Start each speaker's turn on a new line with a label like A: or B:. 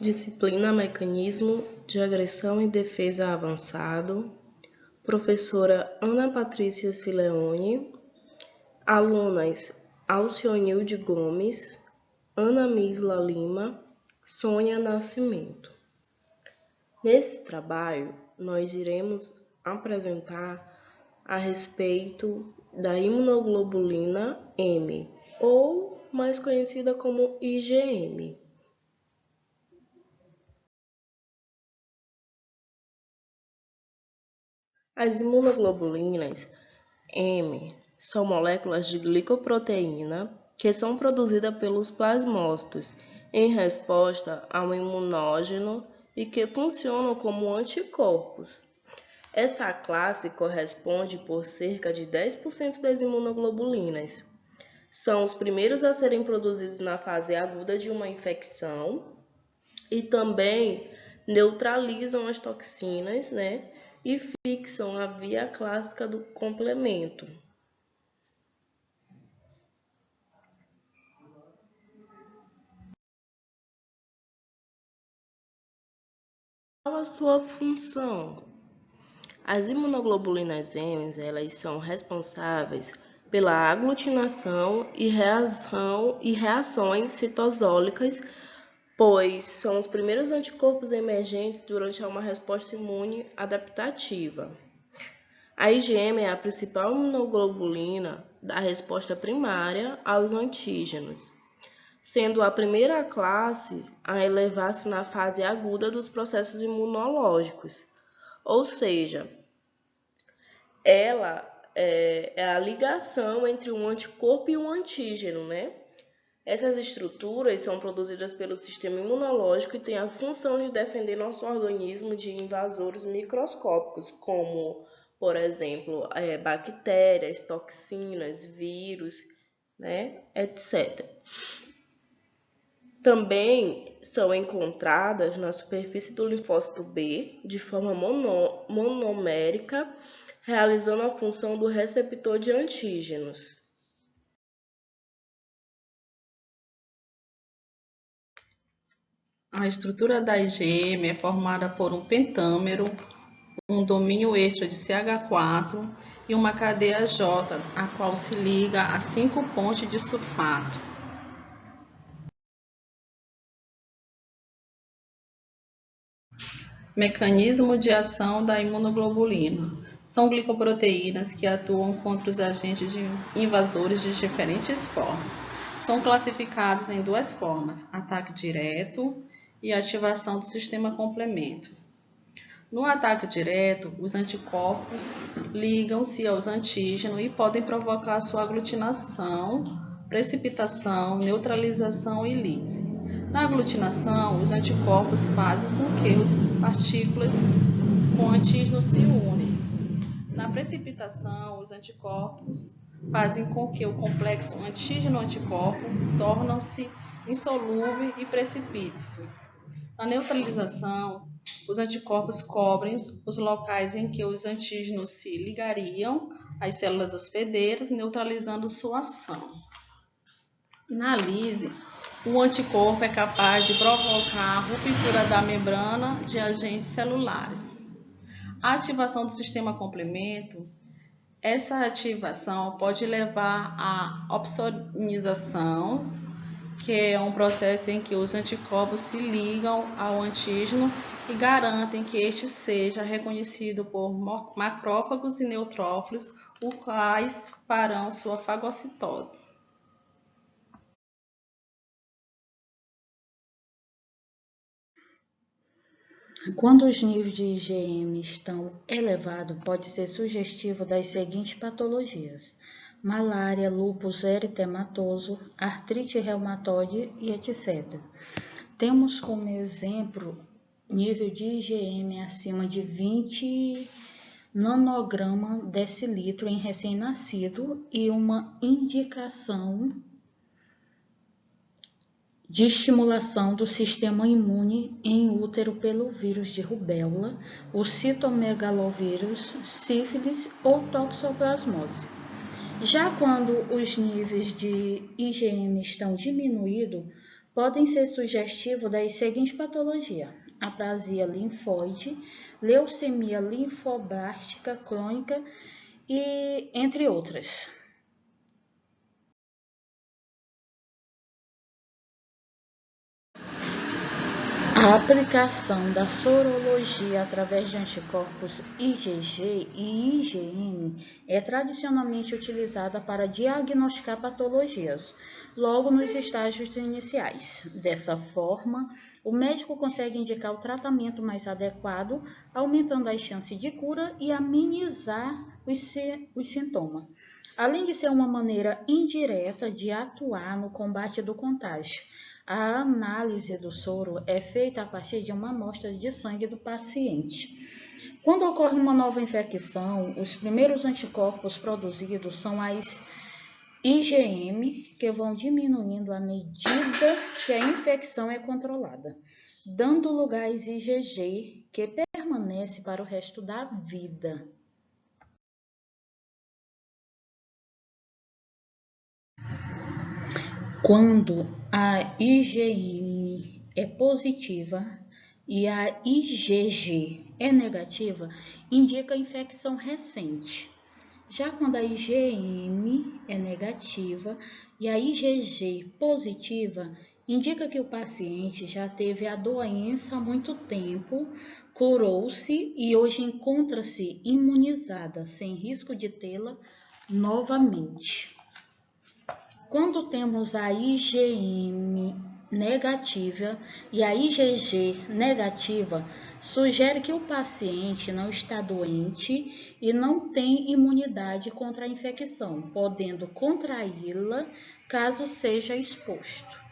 A: Disciplina Mecanismo de Agressão e Defesa Avançado, professora Ana Patrícia Sileone, alunas Alcionilde Gomes, Ana Misla Lima, Sônia Nascimento. Nesse trabalho, nós iremos apresentar a respeito da imunoglobulina M, ou mais conhecida como IgM. As imunoglobulinas M são moléculas de glicoproteína que são produzidas pelos plasmócitos em resposta a um imunógeno e que funcionam como anticorpos. Essa classe corresponde por cerca de 10% das imunoglobulinas. São os primeiros a serem produzidos na fase aguda de uma infecção e também neutralizam as toxinas, e fixam a via clássica do complemento. Qual a sua função? As imunoglobulinas M, elas são responsáveis pela aglutinação e reações citosólicas, pois são os primeiros anticorpos emergentes durante uma resposta imune adaptativa. A IgM é a principal imunoglobulina da resposta primária aos antígenos, sendo a primeira classe a elevar-se na fase aguda dos processos imunológicos, ou seja, ela é a ligação entre um anticorpo e um antígeno, Essas estruturas são produzidas pelo sistema imunológico e têm a função de defender nosso organismo de invasores microscópicos, como, por exemplo, bactérias, toxinas, vírus, etc. Também são encontradas na superfície do linfócito B de forma monomérica, realizando a função do receptor de antígenos.
B: A estrutura da IgM é formada por um pentâmero, um domínio extra de CH4 e uma cadeia J, a qual se liga a 5 pontes de sulfato. Mecanismo de ação da imunoglobulina. São glicoproteínas que atuam contra os agentes invasores de diferentes formas. São classificados em duas formas, ataque direto e ativação do sistema complemento. No ataque direto, os anticorpos ligam-se aos antígenos e podem provocar sua aglutinação, precipitação, neutralização e lise. Na aglutinação, os anticorpos fazem com que as partículas com antígeno se unem. Na precipitação, os anticorpos fazem com que o complexo antígeno-anticorpo torne-se insolúvel e precipite-se. Na neutralização, os anticorpos cobrem os locais em que os antígenos se ligariam às células hospedeiras, neutralizando sua ação. Na lise, o anticorpo é capaz de provocar a ruptura da membrana de agentes celulares. A ativação do sistema complemento. Essa ativação pode levar à opsonização, que é um processo em que os anticorpos se ligam ao antígeno e garantem que este seja reconhecido por macrófagos e neutrófilos, os quais farão sua fagocitose.
C: Quando os níveis de IgM estão elevados, pode ser sugestivo das seguintes patologias: malária, lúpus eritematoso, artrite reumatoide e etc. Temos como exemplo nível de IgM acima de 20 nanograma decilitro em recém-nascido e uma indicação de estimulação do sistema imune em útero pelo vírus de rubéola, o citomegalovírus, sífilis ou toxoplasmose. Já quando os níveis de IgM estão diminuídos, podem ser sugestivos das seguintes patologias: aplasia linfóide, leucemia linfoblástica crônica e entre outras. A aplicação da sorologia através de anticorpos IgG e IgM é tradicionalmente utilizada para diagnosticar patologias, logo nos estágios iniciais. Dessa forma, o médico consegue indicar o tratamento mais adequado, aumentando as chances de cura e amenizar os sintomas, além de ser uma maneira indireta de atuar no combate do contágio. A análise do soro é feita a partir de uma amostra de sangue do paciente. Quando ocorre uma nova infecção, os primeiros anticorpos produzidos são as IgM, que vão diminuindo à medida que a infecção é controlada, dando lugar às IgG, que permanece para o resto da vida. Quando a IgM é positiva e a IgG é negativa, indica infecção recente. Já quando a IgM é negativa e a IgG positiva, indica que o paciente já teve a doença há muito tempo, curou-se e hoje encontra-se imunizada, sem risco de tê-la novamente. Quando temos a IgM negativa e a IgG negativa, sugere que o paciente não está doente e não tem imunidade contra a infecção, podendo contraí-la caso seja exposto.